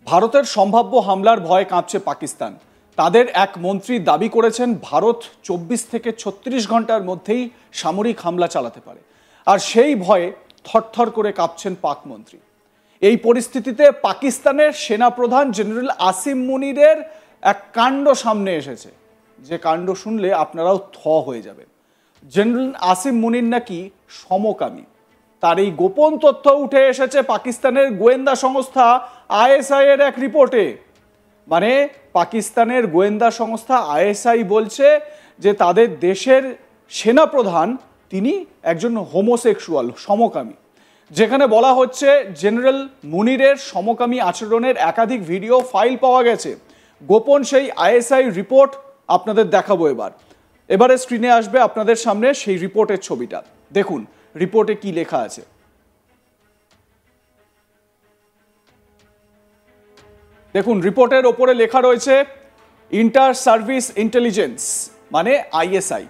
ভারতের সম্ভাব্য হামলার ভয়ে কাঁপছে পাকিস্তান। তাদের এক মন্ত্রী দাবি করেছেন ভারত 24 থেকে 36 ঘন্টার মধ্যেই সামরিক হামলা চালাতে পারে, আর সেই ভয়ে থরথর করে কাঁপছেন পাক মন্ত্রী। এই পরিস্থিতিতে পাকিস্তানের সেনাপ্রধান জেনারেল আসিম মুনিরের এক কাণ্ড সামনে এসেছে, যে কাণ্ড শুনলে আপনারাও থ হয়ে যাবেন। জেনারেল আসিম মুনির নাকি সমকামী। তার এই গোপন তথ্য উঠে এসেছে পাকিস্তানের গোয়েন্দা সংস্থা আইএসআই এর এক রিপোর্টে। মানে পাকিস্তানের গোয়েন্দা সংস্থা আইএসআই বলছে যে তাদের দেশের সেনাপ্রধান তিনি একজন হোমোসেক্সুয়াল, সমকামী। যেখানে বলা হচ্ছে জেনারেল মুনিরের সমকামী আচরণের একাধিক ভিডিও ফাইল পাওয়া গেছে। গোপন সেই আইএসআই রিপোর্ট আপনাদের দেখাবো। এবারে স্ক্রিনে আসবে আপনাদের সামনে সেই রিপোর্টের ছবিটা। দেখুন রিপোর্টে কি লেখা আছে। দেখুন রিপোর্টের ওপরে লেখা রয়েছে ইন্টার সার্ভিস ইন্টেলিজেন্স, মানে আইএসআই।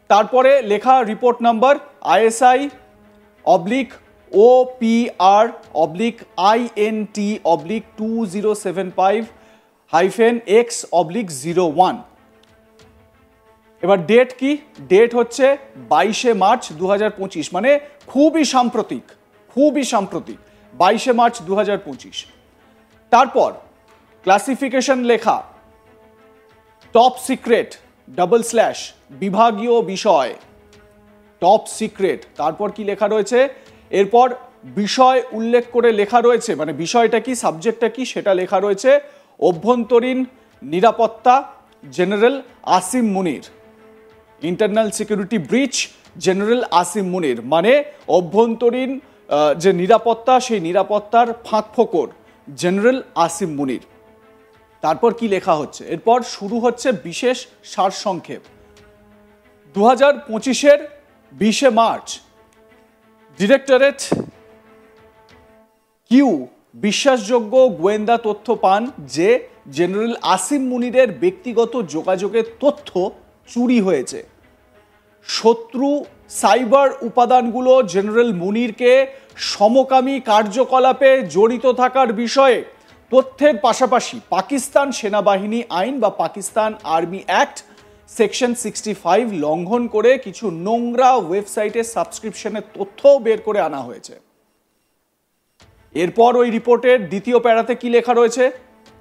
তারপরে লেখা রিপোর্ট নাম্বার ISI/OPR/INT/2075-X/01। এবার ডেট কি? ডেট হচ্ছে 22শে মার্চ 2025, মানে খুবই সাম্প্রতিক 22শে মার্চ 2025। তারপর ক্লাসিফিকেশন লেখা টপ সিক্রেট / বিভাগীয় বিষয়, টপ সিক্রেট। তারপর কি লেখা রয়েছে? এরপর বিষয় উল্লেখ করে লেখা রয়েছে, মানে বিষয়টা কি, সাবজেক্টটা কি সেটা লেখা রয়েছে অভ্যন্তরীণ নিরাপত্তা, জেনারেল আসিম মুনির। ইন্টারনাল সিকিউরিটি ব্রিচ, জেনারেল আসিম মুনির, মানে অভ্যন্তরীণ যে নিরাপত্তা সেই নিরাপত্তার ফাঁকফোকর জেনারেল আসিম মুনির। তারপর কি লেখা হচ্ছে? এরপর শুরু হচ্ছে বিশেষ সারসংক্ষেপ। 2025-এর 20শে মার্চ ডিরেক্টরেট কিউ বিশ্বাসযোগ্য গোয়েন্দা তথ্য পান যে জেনারেল আসিম মুনিরের ব্যক্তিগত যোগাযোগের তথ্য চুরি হয়েছে। শত্রু সাইবার উপাদানগুলো জেনারেল মুনিরকে সমকামী কার্যকলাপে জড়িত থাকার বিষয়ে তথ্যের পাশাপাশি পাকিস্তান সেনাবাহিনী আইন বা পাকিস্তান আর্মি অ্যাক্ট সেকশন 65 লঙ্ঘন করে কিছু নোংরা ওয়েবসাইটের সাবস্ক্রিপশনের তথ্যও বের করে আনা হয়েছে। এরপর ওই রিপোর্টের দ্বিতীয় প্যারাতে কি লেখা রয়েছে?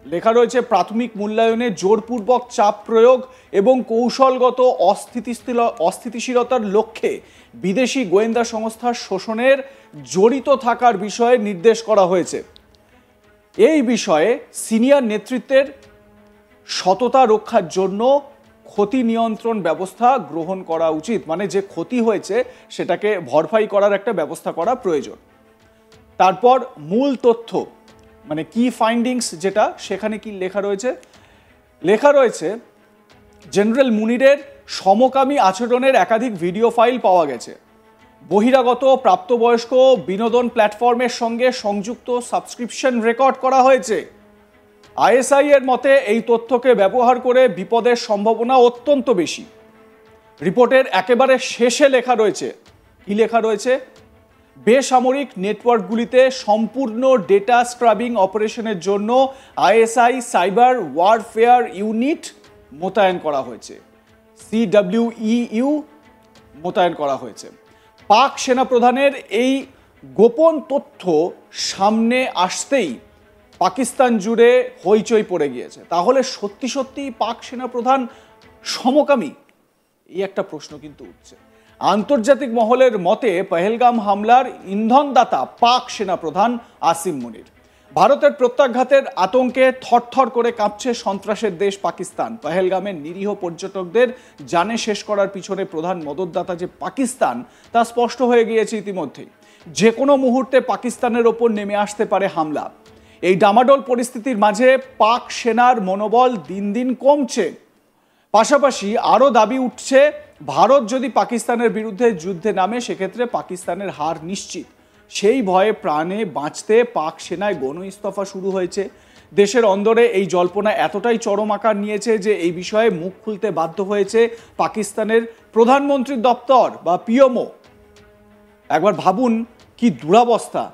লেখা রয়েছে প্রাথমিক মূল্যায়নে জোরপূর্বক চাপ প্রয়োগ এবং কৌশলগত অস্থিতিশীলতার লক্ষ্যে বিদেশি গোয়েন্দা সংস্থার শোষণের জড়িত থাকার বিষয়ে নির্দেশ করা হয়েছে। এই বিষয়ে সিনিয়র নেতৃত্বের সততা রক্ষার জন্য ক্ষতি নিয়ন্ত্রণ ব্যবস্থা গ্রহণ করা উচিত, মানে যে ক্ষতি হয়েছে সেটাকে ভরপাই করার একটা ব্যবস্থা করা প্রয়োজন। তারপর মূল তথ্য, মানে কি ফাইন্ডিংস যেটা, সেখানে কি লেখা রয়েছে? লেখা রয়েছে জেনারেল মুনিরের সমকামী আচরণের একাধিক ভিডিও ফাইল পাওয়া গেছে। বহিরাগত প্রাপ্তবয়স্ক বিনোদন প্ল্যাটফর্মের সঙ্গে সংযুক্ত সাবস্ক্রিপশন রেকর্ড করা হয়েছে। আইএসআই এর মতে এই তথ্যকে ব্যবহার করে বিপদের সম্ভাবনা অত্যন্ত বেশি। রিপোর্টের একেবারে শেষে লেখা রয়েছে, কি লেখা রয়েছে? বেসামরিক নেটওয়ার্কগুলিতে সম্পূর্ণ ডেটা স্ক্রাবিং অপারেশনের জন্য আইএসআই সাইবার ওয়ারফেয়ার ইউনিট মোতায়েন করা হয়েছে, CWEU মোতায়েন করা হয়েছে। পাক সেনাপ্রধানের এই গোপন তথ্য সামনে আসতেই পাকিস্তান জুড়ে হইচই পড়ে গিয়েছে। তাহলে সত্যি সত্যি পাক সেনাপ্রধান সমকামী? এই একটা প্রশ্ন কিন্তু উঠছে। আন্তর্জাতিক মহলের মতে পহেলগাম হামলার ইন্ধনদাতা পাক সেনাপ্রধান আসিম মুনির। ভারতের প্রত্যাঘাতের আতঙ্কে থরথর করে কাঁপছে সন্ত্রাসের দেশ পাকিস্তান। পহেলগামের নিরীহ পর্যটকদের জানে শেষ করার পিছনে প্রধান মদতদাতা যে পাকিস্তান তা স্পষ্ট হয়ে গিয়েছে ইতিমধ্যেই। যে কোনো মুহূর্তে পাকিস্তানের ওপর নেমে আসতে পারে হামলা। এই ডামাডোল পরিস্থিতির মাঝে পাক সেনার মনোবল দিন দিন কমছে। পাশাপাশি আরও দাবি উঠছে ভারত যদি পাকিস্তানের বিরুদ্ধে যুদ্ধে নামে সেক্ষেত্রে পাকিস্তানের হার নিশ্চিত। সেই ভয়ে প্রাণে বাঁচতে পাক সেনায় গণ ইস্তফা শুরু হয়েছে। দেশের অন্দরে এই জল্পনা এতটাই চরম আকার নিয়েছে যে এই বিষয়ে মুখ খুলতে বাধ্য হয়েছে পাকিস্তানের প্রধানমন্ত্রীর দপ্তর বা পিএমও। একবার ভাবুন কি দুরবস্থা।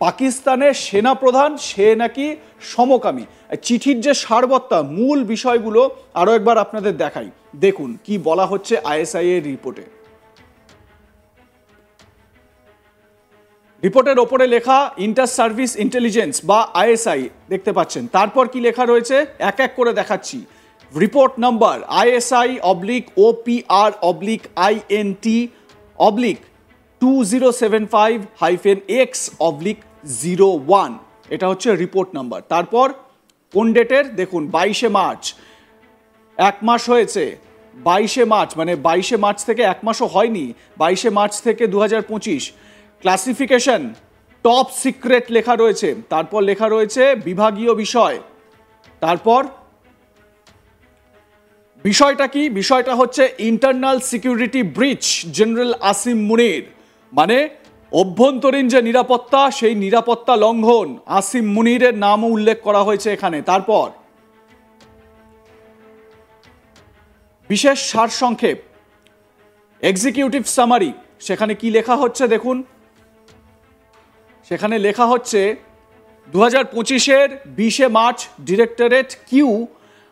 পাকিস্তানের সেনাপ্রধান সে নাকি সমকামী। চিঠির যে সারবত্তা মূল বিষয়গুলো আরও একবার আপনাদের দেখাই, দেখুন কি বলা হচ্ছে আইএসআই এর রিপোর্টে। রিপোর্টের ওপরে লেখা ইন্টার সার্ভিস ইন্টেলিজেন্স বা আইএসআই দেখতে পাচ্ছেন। তারপর কি লেখা রয়েছে এক এক করে দেখাচ্ছি। রিপোর্ট নাম্বার ISI/OPR/INT/2075-X/01, এটা হচ্ছে রিপোর্ট নাম্বার। তারপর কোন ডেটের দেখুন 22শে মার্চ, এক মাস হয়েছে। 22শে মার্চ মানে 22শে মার্চ থেকে এক মাসও হয়নি, 22শে মার্চ থেকে 2025। ক্লাসিফিকেশন টপ সিক্রেট লেখা রয়েছে। তারপর লেখা রয়েছে বিভাগীয় বিষয়। তারপর বিষয়টা কি? বিষয়টা হচ্ছে ইন্টারনাল সিকিউরিটি ব্রিচ জেনারেল আসিম মুনির, মানে অভ্যন্তরীণ যে নিরাপত্তা সেই নিরাপত্তা লঙ্ঘন। আসিম মুনিরের নামও উল্লেখ করা হয়েছে এখানে। তারপর বিশেষ সারসংক্ষেপ এক্সিকিউটিভ সামারি, সেখানে কি লেখা হচ্ছে দেখুন। সেখানে লেখা হচ্ছে 2025-এর 20শে মার্চ ডিরেক্টরেট কিউ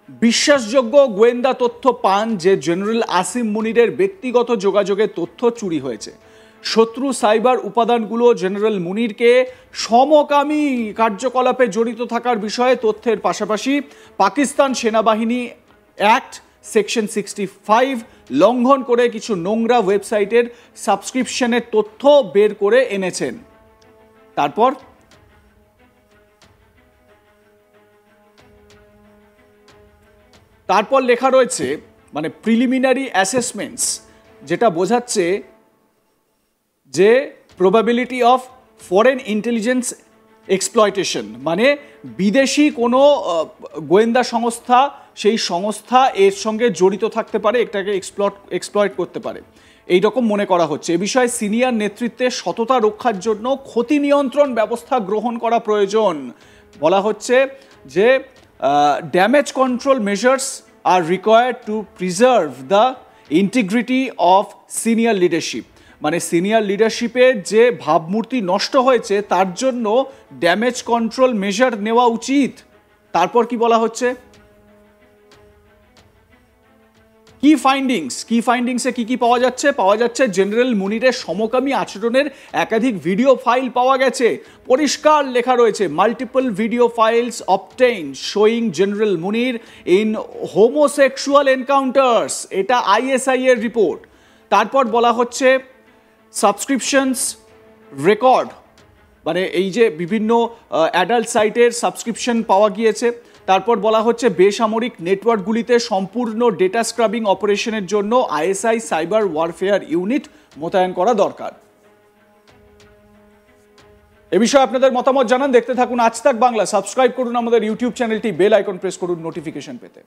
বিশ্বাসযোগ্য গোয়েন্দা তথ্য পান যে জেনারেল আসিম মুনিরের ব্যক্তিগত যোগাযোগের তথ্য চুরি হয়েছে। শত্রু সাইবার উপাদানগুলো জেনারেল মুনিরকে সমকামী কার্যকলাপে জড়িত থাকার বিষয়ে তথ্যের পাশাপাশি পাকিস্তান সেনাবাহিনী অ্যাক্ট সেকশন 65 লঙ্ঘন করে কিছু নোংরা ওয়েবসাইটের সাবস্ক্রিপশনের তথ্য বের করে এনেছেন। তারপর লেখা রয়েছে মানে প্রিলিমিনারি অ্যাসেসমেন্টস, যেটা বোঝাচ্ছে যে probability of foreign intelligence exploitation, মানে বিদেশি কোনো গোয়েন্দা সংস্থা সেই সংস্থা এর সঙ্গে জড়িত থাকতে পারে, এটাকে এক্সপ্লয়েট করতে পারে, এই রকম মনে করা হচ্ছে। এ বিষয়ে সিনিয়র নেতৃত্বে সততা রক্ষার জন্য ক্ষতি নিয়ন্ত্রণ ব্যবস্থা গ্রহণ করা প্রয়োজন। বলা হচ্ছে যে damage control measures R required to preserve the integrity of senior leadership, মানে সিনিয়র লিডারশিপের যে ভাবমূর্তি নষ্ট হয়েছে তার জন্য ড্যামেজ কন্ট্রোল মেজার নেওয়া উচিত। তারপর কি বলা হচ্ছে কি ফাইন্ডিংসে কি পাওয়া যাচ্ছে জেনারেল মুনিরের সমকামী আচরণের একাধিক ভিডিও ফাইল পাওয়া গেছে। পরিষ্কার লেখা রয়েছে multiple video files obtain showing general Munir in homosexual encounters, এটা আইএসআই এর রিপোর্ট। তারপর বলা হচ্ছে সাবস্ক্রিপশনস রেকর্ড, মানে এই যে বিভিন্ন অ্যাডাল্ট সাইটের সাবস্ক্রিপশন পাওয়া গিয়েছে। তারপর বলা হচ্ছে বেসামরিক নেটওয়ার্কগুলিতে সম্পূর্ণ ডেটা স্ক্রাবিং অপারেশনের জন্য আইএসআই সাইবার ওয়ারফেয়ার ইউনিট মোতায়েন করা দরকার। এ বিষয়ে আপনাদের মতামত জানান। দেখতে থাকুন আজ তাক বাংলা। সাবস্ক্রাইব করুন আমাদের ইউটিউব চ্যানেলটি, বেল আইকন প্রেস করুন নোটিফিকেশন পেতে।